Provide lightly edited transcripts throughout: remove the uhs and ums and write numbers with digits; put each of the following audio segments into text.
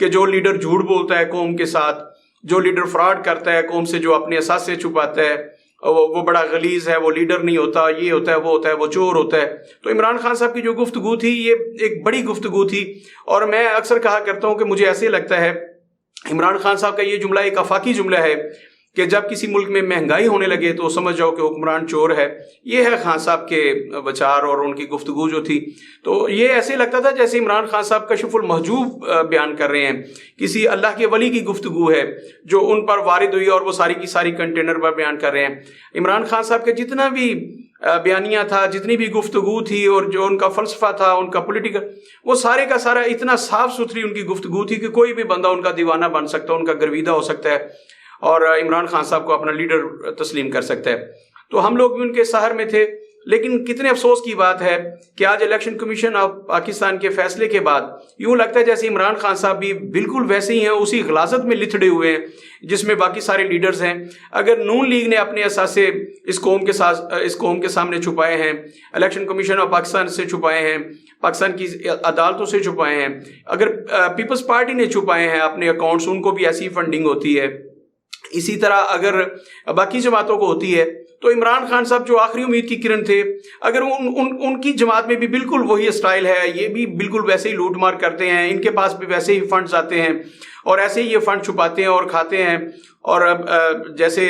کہ جو لیڈر جھوٹ بولتا ہے قوم کے ساتھ، جو لیڈر فراڈ کرتا ہے قوم سے، جو اپنے اثاثے چھپاتا ہے، وہ بڑا غلیظ ہے، وہ لیڈر نہیں ہوتا، یہ ہوتا ہے، وہ ہوتا ہے، وہ چور ہوتا ہے۔ تو عمران خان صاحب کی جو گفتگو تھی یہ ایک بڑی گفتگو تھی، اور میں اکثر کہا کرتا ہوں کہ مجھے ایسے لگتا ہے عمران خان صاحب کا یہ جملہ ایک آفاقی جملہ ہے کہ جب کسی ملک میں مہنگائی ہونے لگے تو سمجھ جاؤ کہ حکمران چور ہے۔ یہ ہے خان صاحب کے وچار اور ان کی گفتگو جو تھی۔ تو یہ ایسے لگتا تھا جیسے عمران خان صاحب کشف المحجوب بیان کر رہے ہیں، کسی اللہ کے ولی کی گفتگو ہے جو ان پر وارد ہوئی اور وہ ساری کی ساری کنٹینر پر بیان کر رہے ہیں۔ عمران خان صاحب کے جتنا بھی بیانیہ تھا، جتنی بھی گفتگو تھی، اور جو ان کا فلسفہ تھا، ان کا پولیٹیکل، وہ سارے کا سارا اتنا صاف ستھری ان کی گفتگو تھی کہ کوئی بھی بندہ ان کا دیوانہ بن سکتا ہے، ان کا گرویدہ ہو سکتا ہے اور عمران خان صاحب کو اپنا لیڈر تسلیم کر سکتا ہے۔ تو ہم لوگ بھی ان کے سحر میں تھے، لیکن کتنے افسوس کی بات ہے کہ آج الیکشن کمیشن آف پاکستان کے فیصلے کے بعد یوں لگتا ہے جیسے عمران خان صاحب بھی بالکل ویسے ہی ہیں، اسی غلاظت میں لتھڑے ہوئے ہیں جس میں باقی سارے لیڈرز ہیں۔ اگر نون لیگ نے اپنے اثاثے اس قوم کے سامنے چھپائے ہیں، الیکشن کمیشن آف پاکستان سے چھپائے ہیں، پاکستان کی عدالتوں سے چھپائے ہیں، اگر پیپلز پارٹی نے چھپائے ہیں اپنے اکاؤنٹس، ان کو بھی ایسی فنڈنگ ہوتی ہے، اسی طرح اگر باقی جماعتوں کو ہوتی ہے، تو عمران خان صاحب جو آخری امید کی کرن تھے، اگر ان کی جماعت میں بھی بالکل وہی اسٹائل ہے، یہ بھی بالکل ویسے ہی لوٹ مار کرتے ہیں، ان کے پاس بھی ویسے ہی فنڈز آتے ہیں اور ایسے ہی یہ فنڈ چھپاتے ہیں اور کھاتے ہیں۔ اور جیسے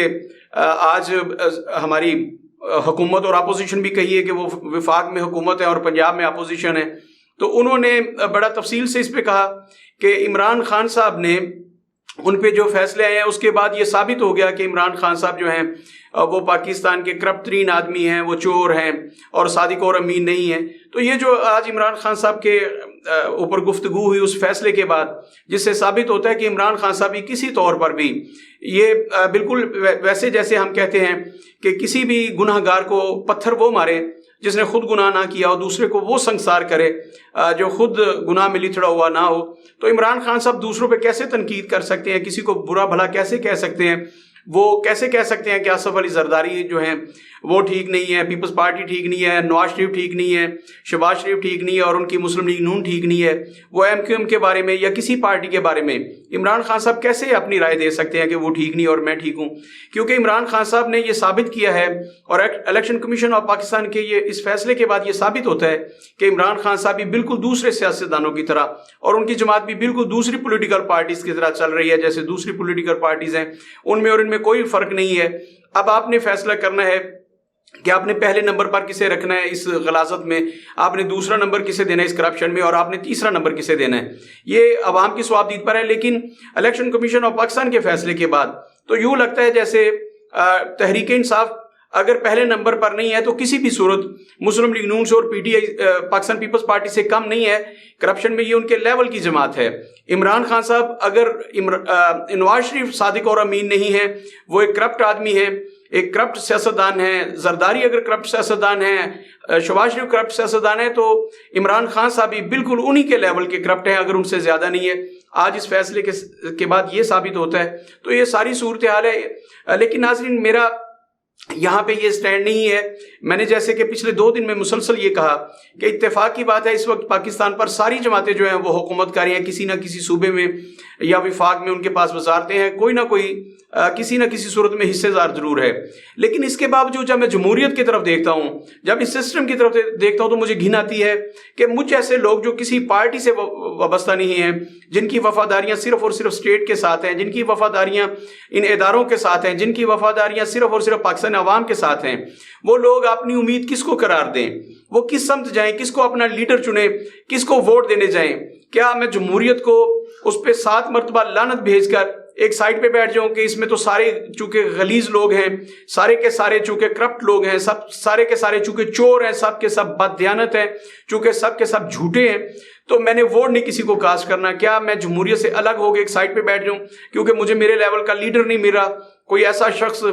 آج ہماری حکومت اور اپوزیشن بھی کہیے کہ وہ وفاق میں حکومت ہے اور پنجاب میں اپوزیشن ہے، تو انہوں نے بڑا تفصیل سے اس پہ کہا کہ عمران خان صاحب نے ان پہ جو فیصلے آئے ہیں اس کے بعد یہ ثابت ہو گیا کہ عمران خان صاحب جو ہیں وہ پاکستان کے کرپٹ ترین آدمی ہیں، وہ چور ہیں اور صادق اور امین نہیں ہیں۔ تو یہ جو آج عمران خان صاحب کے اوپر گفتگو ہوئی اس فیصلے کے بعد، جس سے ثابت ہوتا ہے کہ عمران خان صاحب کسی طور پر بھی یہ بالکل ویسے جیسے ہم کہتے ہیں کہ کسی بھی گناہ گار کو پتھر وہ مارے جس نے خود گناہ نہ کیا اور دوسرے کو وہ سنگسار کرے جو خود گناہ میں لتھڑا ہوا نہ ہو، تو عمران خان صاحب دوسروں پہ کیسے تنقید کر سکتے ہیں، کسی کو برا بھلا کیسے کہہ سکتے ہیں؟ وہ کیسے کہہ سکتے ہیں کہ آصف علی زرداری جو ہیں وہ ٹھیک نہیں ہے، پیپلز پارٹی ٹھیک نہیں ہے، نواز شریف ٹھیک نہیں ہے، شہباز شریف ٹھیک نہیں ہے اور ان کی مسلم لیگ نون ٹھیک نہیں ہے؟ وہ ایم کیو ایم کے بارے میں یا کسی پارٹی کے بارے میں عمران خان صاحب کیسے اپنی رائے دے سکتے ہیں کہ وہ ٹھیک نہیں اور میں ٹھیک ہوں؟ کیونکہ عمران خان صاحب نے یہ ثابت کیا ہے، اور الیکشن کمیشن آف پاکستان کے یہ اس فیصلے کے بعد یہ ثابت ہوتا ہے کہ عمران خان صاحب بھی بالکل دوسرے سیاستدانوں کی طرح، اور ان کی جماعت بھی بالکل دوسری پولیٹیکل پارٹیز کی طرح چل رہی ہے جیسے دوسری پولیٹیکل پارٹیز ہیں، ان میں اور ان میں کوئی فرق نہیں ہے۔ اب آپ نے فیصلہ کرنا ہے کہ آپ نے پہلے نمبر پر کسے رکھنا ہے اس غلاظت میں، آپ نے دوسرا نمبر کسے دینا ہے اس کرپشن میں، اور آپ نے تیسرا نمبر کسے دینا ہے، یہ عوام کی ثوابدید پر ہے۔ لیکن الیکشن کمیشن آف پاکستان کے فیصلے کے بعد تو یوں لگتا ہے جیسے تحریک انصاف اگر پہلے نمبر پر نہیں ہے تو کسی بھی صورت مسلم لیگ نون سے اور P T I Pakistan Peoples Party سے کم نہیں ہے کرپشن میں، یہ ان کے لیول کی جماعت ہے۔ عمران خان صاحب اگر نواز شریف صادق اور امین نہیں ہے، وہ ایک کرپٹ آدمی ہے، ایک کرپٹ سیاستدان ہے، زرداری اگر کرپٹ سیاستدان ہے، شہباز شریف کرپٹ سیاستدان ہے، تو عمران خان صاحب بھی بالکل انہی کے لیول کے کرپٹ ہیں اگر ان سے زیادہ نہیں ہے۔ آج اس فیصلے کے بعد یہ ثابت ہوتا ہے، تو یہ ساری صورتحال ہے۔ لیکن ناظرین، میرا یہاں پہ یہ سٹینڈ نہیں ہے، میں نے جیسے کہ پچھلے 2 دن میں مسلسل یہ کہا کہ اتفاق کی بات ہے اس وقت پاکستان پر ساری جماعتیں جو ہیں وہ حکومت کاری ہیں، کسی نہ کسی صوبے میں یا وفاق میں ان کے پاس وزارتیں ہیں، کوئی نہ کوئی کسی نہ کسی صورت میں حصے دار ضرور ہے۔ لیکن اس کے باوجود جب میں جمہوریت کی طرف دیکھتا ہوں، جب اس سسٹم کی طرف دیکھتا ہوں، تو مجھے گھن آتی ہے کہ مجھ جیسے لوگ جو کسی پارٹی سے وابستہ نہیں ہیں، جن کی وفاداریاں صرف اور صرف اسٹیٹ کے ساتھ ہیں، جن کی وفاداریاں ان اداروں کے ساتھ ہیں، جن کی وفاداریاں صرف اور صرف پاکستان عوام کے ساتھ ہیں، وہ لوگ اپنی امید کس کو قرار دیں؟ وہ کس سمت جائیں؟ کس کو اپنا لیڈر چنیں؟ کس کو ووٹ دینے جائیں؟ کیا میں جمہوریت کو اس پہ 7 مرتبہ لعنت بھیج کر ایک سائڈ پہ بیٹھ جاؤں کہ اس میں تو سارے چونکہ غلیظ لوگ ہیں، سارے کے سارے چونکہ کرپٹ لوگ ہیں، سب سارے کے سارے چونکہ چور ہیں، سب کے سب بددیانت ہیں، چونکہ سب کے سب جھوٹے ہیں، تو میں نے ووٹ نہیں کسی کو کاسٹ کرنا؟ کیا میں جمہوریت سے الگ ہو کے ایک سائڈ پہ بیٹھ جاؤں کیونکہ مجھے میرے لیول کا لیڈر نہیں مل رہا؟ کوئی ایسا شخص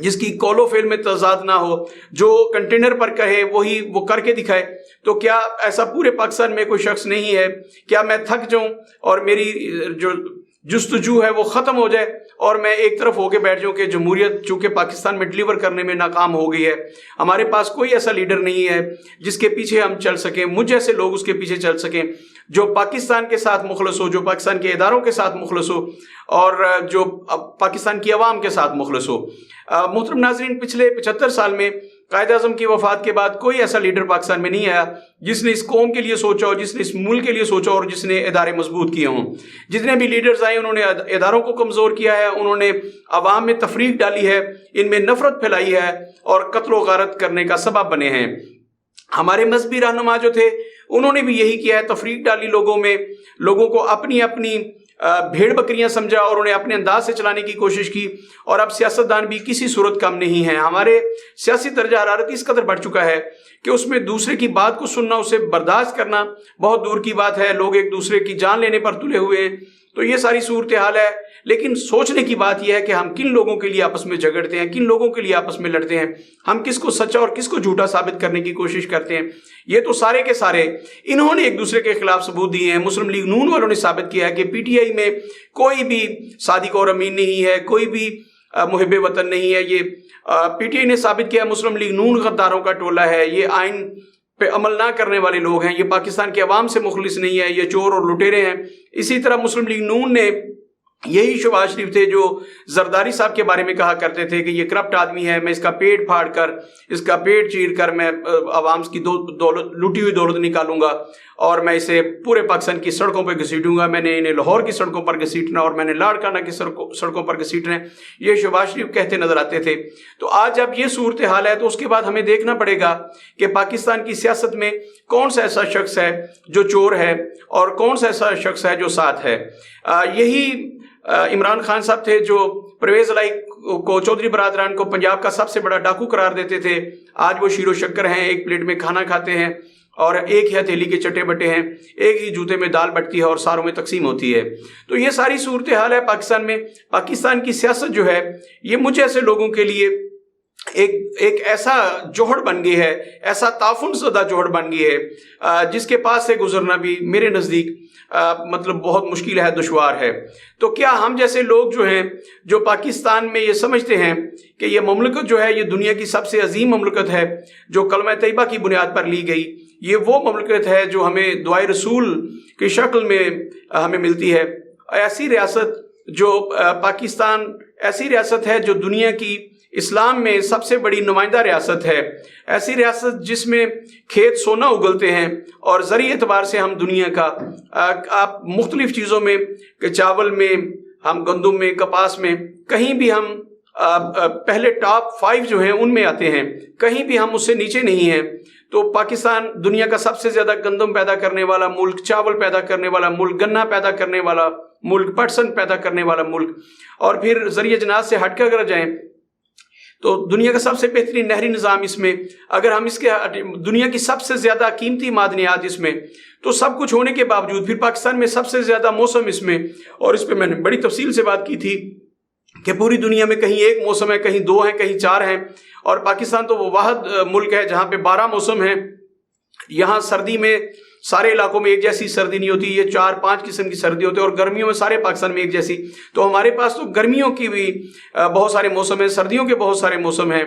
جس کی قول و فعل میں تضاد نہ ہو، جو کنٹینر پر کہے وہی وہ کر کے دکھائے، تو کیا ایسا پورے پاکستان میں کوئی شخص نہیں ہے؟ کیا میں تھک جاؤں اور میری جو جستجو ہے وہ ختم ہو جائے اور میں ایک طرف ہو کے بیٹھ جاؤں کہ جمہوریت چونکہ پاکستان میں ڈیلیور کرنے میں ناکام ہو گئی ہے، ہمارے پاس کوئی ایسا لیڈر نہیں ہے جس کے پیچھے ہم چل سکیں، مجھ جیسے لوگ اس کے پیچھے چل سکیں؟ جو پاکستان کے ساتھ مخلص ہو، جو پاکستان کے اداروں کے ساتھ مخلص ہو، اور جو پاکستان کی عوام کے ساتھ مخلص ہو۔ محترم ناظرین، پچھلے 75 سال میں قائد اعظم کی وفات کے بعد کوئی ایسا لیڈر پاکستان میں نہیں آیا جس نے اس قوم کے لیے سوچا ہو، جس نے اس ملک کے لیے سوچا اور جس نے ادارے مضبوط کیے ہوں۔ جتنے بھی لیڈرز آئے انہوں نے اداروں کو کمزور کیا ہے، انہوں نے عوام میں تفریق ڈالی ہے، ان میں نفرت پھیلائی ہے اور قتل و غارت کرنے کا سبب بنے ہیں۔ ہمارے مذہبی رہنما جو تھے انہوں نے بھی یہی کیا ہے، تفریق ڈالی لوگوں میں، لوگوں کو اپنی اپنی بھیڑ بکریاں سمجھا اور انہیں اپنے انداز سے چلانے کی کوشش کی، اور اب سیاستدان بھی کسی صورت کم نہیں ہیں۔ ہمارے سیاسی درجہ حرارت اس قدر بڑھ چکا ہے کہ اس میں دوسرے کی بات کو سننا، اسے برداشت کرنا بہت دور کی بات ہے۔ لوگ ایک دوسرے کی جان لینے پر تلے ہوئے ہیں۔ تو یہ ساری صورتحال ہے، لیکن سوچنے کی بات یہ ہے کہ ہم کن لوگوں کے لیے آپس میں جھگڑتے ہیں، کن لوگوں کے لیے آپس میں لڑتے ہیں، ہم کس کو سچا اور کس کو جھوٹا ثابت کرنے کی کوشش کرتے ہیں۔ یہ تو سارے کے سارے انہوں نے ایک دوسرے کے خلاف ثبوت دیے ہیں۔ مسلم لیگ نون والوں نے ثابت کیا ہے کہ پی ٹی آئی میں کوئی بھی صادق اور امین نہیں ہے، کوئی بھی محب وطن نہیں ہے۔ یہ پی ٹی آئی نے ثابت کیا ہے مسلم لیگ نون غداروں کا ٹولہ ہے، یہ آئین پہ عمل نہ کرنے والے لوگ ہیں، یہ پاکستان کے عوام سے مخلص نہیں ہے، یہ چور اور لٹیرے ہیں۔ اسی طرح مسلم لیگ نون نے یہی شہباز شریف تھے جو زرداری صاحب کے بارے میں کہا کرتے تھے کہ یہ کرپٹ آدمی ہے، میں اس کا پیٹ پھاڑ کر، اس کا پیٹ چیر کر میں عوام کی دولت، لوٹی ہوئی دولت نکالوں گا اور میں اسے پورے پاکستان کی سڑکوں پہ گھسیٹوں گا۔ میں نے انہیں لاہور کی سڑکوں پر گھسیٹنا اور میں نے لاڑکانہ کی سڑکوں پر گھسیٹنا ہے، یہ شہباز شریف کہتے نظر آتے تھے۔ تو آج جب یہ صورتحال ہے تو اس کے بعد ہمیں دیکھنا پڑے گا کہ پاکستان کی سیاست میں کون سا ایسا شخص ہے جو چور ہے اور کون سا ایسا شخص ہے جو ساتھ ہے۔ یہی عمران خان صاحب تھے جو پرویز الہی کو، چودھری برادران کو پنجاب کا سب سے بڑا ڈاکو قرار دیتے تھے۔ آج وہ شیر و شکر ہیں، ایک پلیٹ میں کھانا کھاتے ہیں اور ایک ہی ہتھیلی کے چٹے بٹے ہیں، ایک ہی جوتے میں دال بٹتی ہے اور ساروں میں تقسیم ہوتی ہے۔ تو یہ ساری صورتحال ہے پاکستان میں۔ پاکستان کی سیاست جو ہے یہ مجھ ایسے لوگوں کے لیے ایک ایسا جوہر بن گئی ہے، ایسا تعفن زدہ جوہر بن گئی ہے جس کے پاس سے گزرنا بھی میرے نزدیک مطلب بہت مشکل ہے، دشوار ہے۔ تو کیا ہم جیسے لوگ جو ہیں، جو پاکستان میں یہ سمجھتے ہیں کہ یہ مملکت جو ہے یہ دنیا کی سب سے عظیم مملکت ہے جو کلمہ طیبہ کی بنیاد پر لی گئی، یہ وہ مملکت ہے جو ہمیں دعائے رسول کی شکل میں ہمیں ملتی ہے، ایسی ریاست جو پاکستان ایسی ریاست ہے جو دنیا کی اسلام میں سب سے بڑی نمائندہ ریاست ہے، ایسی ریاست جس میں کھیت سونا اگلتے ہیں اور زرعی اعتبار سے ہم دنیا کا آپ مختلف چیزوں میں، چاول میں، ہم گندم میں، کپاس میں، کہیں بھی ہم پہلے ٹاپ 5 جو ہیں ان میں آتے ہیں، کہیں بھی ہم اس سے نیچے نہیں ہیں۔ تو پاکستان دنیا کا سب سے زیادہ گندم پیدا کرنے والا ملک، چاول پیدا کرنے والا ملک، گنا پیدا کرنے والا ملک، پٹسن پیدا کرنے والا ملک، اور پھر ذریعہ جناز سے ہٹ کر اگر جائیں تو دنیا کا سب سے بہترین نہری نظام اس میں، اگر ہم اس کے دنیا کی سب سے زیادہ قیمتی معدنیات اس میں، تو سب کچھ ہونے کے باوجود پھر پاکستان میں سب سے زیادہ موسم اس میں، اور اس پہ میں نے بڑی تفصیل سے بات کی تھی کہ پوری دنیا میں کہیں ایک موسم ہے، کہیں 2 ہیں، کہیں 4 ہیں، اور پاکستان تو وہ واحد ملک ہے جہاں پہ 12 موسم ہیں۔ یہاں سردی میں سارے علاقوں میں ایک جیسی سردی نہیں ہوتی، یہ 4-5 قسم کی سردی ہوتی ہے، اور گرمیوں میں سارے پاکستان میں ایک جیسی۔ تو ہمارے پاس تو گرمیوں کی بھی بہت سارے موسم ہیں، سردیوں کے بہت سارے موسم ہیں،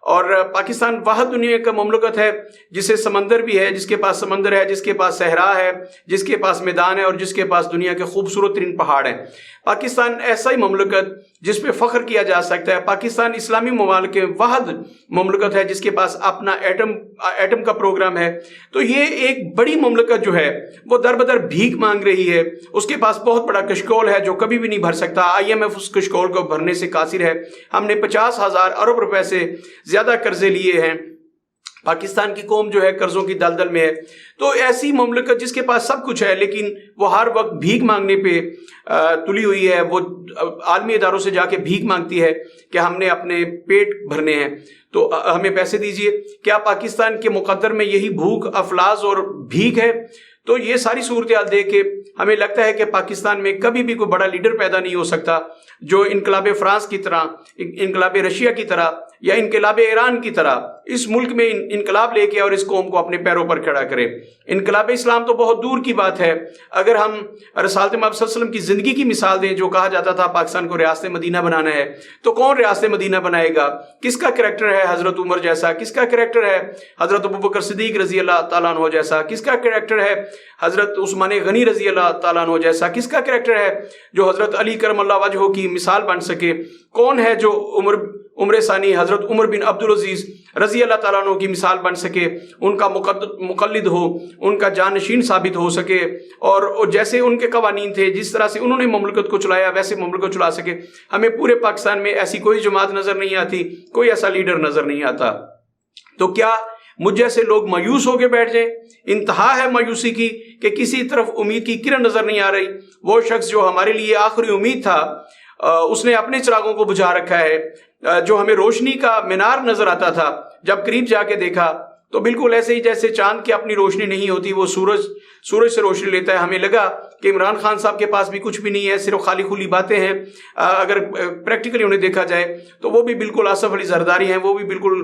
اور پاکستان واحد دنیا کا مملکت ہے جسے سمندر بھی ہے، جس کے پاس سمندر ہے، جس کے پاس صحرا ہے، جس کے پاس میدان ہے، اور جس کے پاس دنیا کے خوبصورت ترین پہاڑ ہیں۔ پاکستان ایسا ہی مملکت جس پہ فخر کیا جا سکتا ہے۔ پاکستان اسلامی ممالک کے واحد مملکت ہے جس کے پاس اپنا ایٹم کا پروگرام ہے۔ تو یہ ایک بڑی مملکت جو ہے وہ در بدر بھیک مانگ رہی ہے، اس کے پاس بہت بڑا کشکول ہے جو کبھی بھی نہیں بھر سکتا۔ IMF اس کشکول کو بھرنے سے قاصر ہے۔ ہم نے 50,000 ارب روپے سے زیادہ قرضے لیے ہیں، پاکستان کی قوم جو ہے قرضوں کی دلدل میں ہے۔ تو ایسی مملکت جس کے پاس سب کچھ ہے لیکن وہ ہر وقت بھیک مانگنے پہ تلی ہوئی ہے، وہ عالمی اداروں سے جا کے بھیک مانگتی ہے کہ ہم نے اپنے پیٹ بھرنے ہیں تو ہمیں پیسے دیجئے۔ کیا پاکستان کے مقدر میں یہی بھوک، افلاس اور بھیک ہے؟ تو یہ ساری صورتحال دیکھ کے ہمیں لگتا ہے کہ پاکستان میں کبھی بھی کوئی بڑا لیڈر پیدا نہیں ہو سکتا جو انقلاب فرانس کی طرح، انقلاب رشیا کی طرح یا انقلاب ایران کی طرح اس ملک میں انقلاب لے کے اور اس قوم کو اپنے پیروں پر کھڑا کرے۔ انقلاب اسلام تو بہت دور کی بات ہے۔ اگر ہم رسالت محمد صلی اللہ علیہ وسلم کی زندگی کی مثال دیں، جو کہا جاتا تھا پاکستان کو ریاست مدینہ بنانا ہے، تو کون ریاست مدینہ بنائے گا؟ کس کا کریکٹر ہے حضرت عمر جیسا؟ کس کا کریکٹر ہے حضرت ابوبکر صدیق رضی اللہ تعالیٰ عنہ جیسا؟ کس کا کریکٹر ہے حضرت عثمان غنی رضی اللہ تعالیٰ عنہ جیسا؟ کس کا کریکٹر ہے جو حضرت علی کرم اللہ وجہہ کی مثال بن سکے؟ کون ہے جو عمر ثانی حضرت عمر بن عبدالعزیز رضی اللہ تعالیٰ عنہ کی مثال بن سکے، ان کا مقلد ہو، ان کا جانشین ثابت ہو سکے، اور جیسے ان کے قوانین تھے، جس طرح سے انہوں نے مملکت کو چلایا ویسے مملکت کو چلا سکے؟ ہمیں پورے پاکستان میں ایسی کوئی جماعت نظر نہیں آتی، کوئی ایسا لیڈر نظر نہیں آتا۔ تو کیا مجھ جیسے لوگ مایوس ہو کے بیٹھ جائیں؟ انتہا ہے مایوسی کی کہ کسی طرف امید کی کرن نظر نہیں آ رہی۔ وہ شخص جو ہمارے لیے آخری امید تھا، اس نے اپنے چراغوں کو بجھا رکھا ہے۔ جو ہمیں روشنی کا مینار نظر آتا تھا، جب قریب جا کے دیکھا تو بالکل ایسے ہی جیسے چاند کی اپنی روشنی نہیں ہوتی، وہ سورج سے روشنی لیتا ہے۔ ہمیں لگا کہ عمران خان صاحب کے پاس بھی کچھ بھی نہیں ہے، صرف خالی کھلی باتیں ہیں۔ اگر پریکٹیکلی انہیں دیکھا جائے تو وہ بھی بالکل آصف علی زرداری ہیں، وہ بھی بالکل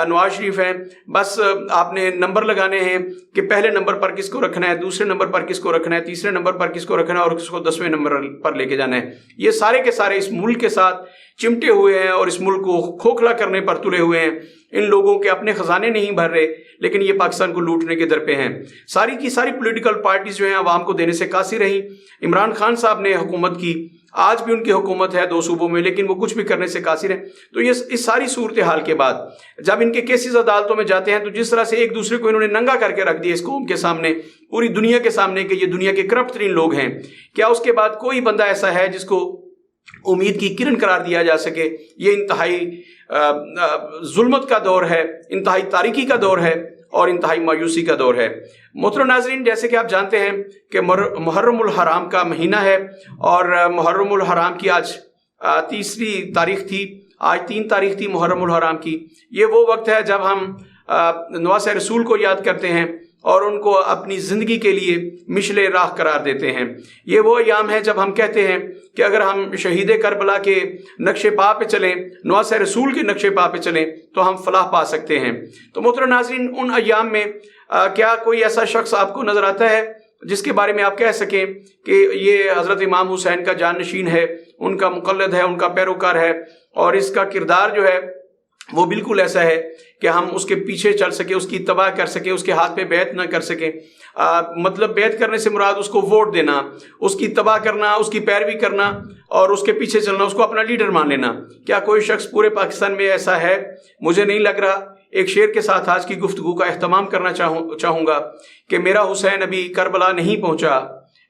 نواز شریف ہیں۔ بس آپ نے نمبر لگانے ہیں کہ پہلے نمبر پر کس کو رکھنا ہے، دوسرے نمبر پر کس کو رکھنا ہے، تیسرے نمبر پر کس کو رکھنا ہے، اور کس کو 10ویں نمبر پر لے کے جانا ہے۔ یہ سارے کے سارے اس ملک کے ساتھ چمٹے ہوئے ہیں اور اس ملک کو کھوکھلا کرنے پر تلے ہوئے ہیں۔ ان لوگوں کے اپنے خزانے نہیں بھر رہے، لیکن یہ پاکستان کو لوٹنے کے در پہ ہیں۔ ساری کی ساری پولیٹیکل پارٹیز جو ہیں عوام کو دینے سے قاصر رہیں۔ عمران خان صاحب نے حکومت کی، آج بھی ان کی حکومت ہے 2 صوبوں میں، لیکن وہ کچھ بھی کرنے سے قاصر ہیں۔ تو یہ اس ساری صورتحال کے بعد جب ان کے کیسز عدالتوں میں جاتے ہیں تو جس طرح سے ایک دوسرے کو انہوں نے ننگا کر کے رکھ دیا اس قوم کے سامنے، پوری دنیا کے سامنے، کہ یہ دنیا کے کرپٹ ترین لوگ ہیں، کیا اس کے بعد کوئی بندہ ایسا ہے جس کو امید کی کرن قرار دیا جا سکے؟ یہ انتہائی ظلمت کا دور ہے، انتہائی تاریکی کا دور ہے اور انتہائی مایوسی کا دور ہے۔ محترم ناظرین، جیسے کہ آپ جانتے ہیں کہ محرم الحرام کا مہینہ ہے، اور محرم الحرام کی آج 3 تاریخ تھی، آج 3 تاریخ تھی محرم الحرام کی۔ یہ وہ وقت ہے جب ہم نواسہ رسول کو یاد کرتے ہیں اور ان کو اپنی زندگی کے لیے مشعل راہ قرار دیتے ہیں۔ یہ وہ ایام ہے جب ہم کہتے ہیں کہ اگر ہم شہید کربلا کے نقش پا پہ چلیں، نواسہ رسول کے نقش پا پہ چلیں تو ہم فلاح پا سکتے ہیں۔ تو محترم ناظرین، ان ایام میں کیا کوئی ایسا شخص آپ کو نظر آتا ہے جس کے بارے میں آپ کہہ سکیں کہ یہ حضرت امام حسین کا جانشین ہے، ان کا مقلد ہے، ان کا پیروکار ہے، اور اس کا کردار جو ہے وہ بالکل ایسا ہے کہ ہم اس کے پیچھے چل سکیں، اس کی اتباع کر سکیں، اس کے ہاتھ پہ بیعت نہ کر سکیں؟ مطلب بیعت کرنے سے مراد اس کو ووٹ دینا، اس کی اتباع کرنا، اس کی پیروی کرنا اور اس کے پیچھے چلنا، اس کو اپنا لیڈر مان لینا۔ کیا کوئی شخص پورے پاکستان میں ایسا ہے؟ مجھے نہیں لگ رہا۔ ایک شعر کے ساتھ آج کی گفتگو کا اہتمام کرنا چاہوں گا کہ میرا حسین ابھی کربلا نہیں پہنچا،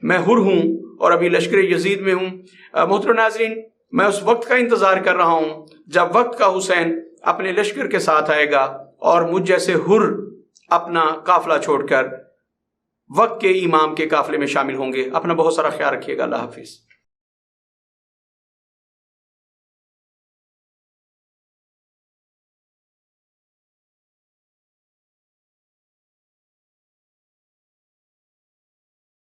میں حر ہوں اور ابھی لشکر یزید میں ہوں۔ محترم ناظرین، میں اس وقت کا انتظار کر رہا ہوں جب وقت کا حسین اپنے لشکر کے ساتھ آئے گا اور مجھ جیسے حر اپنا قافلہ چھوڑ کر وقت کے امام کے قافلے میں شامل ہوں گے۔ اپنا بہت سارا خیال رکھیے گا۔ اللہ حافظ۔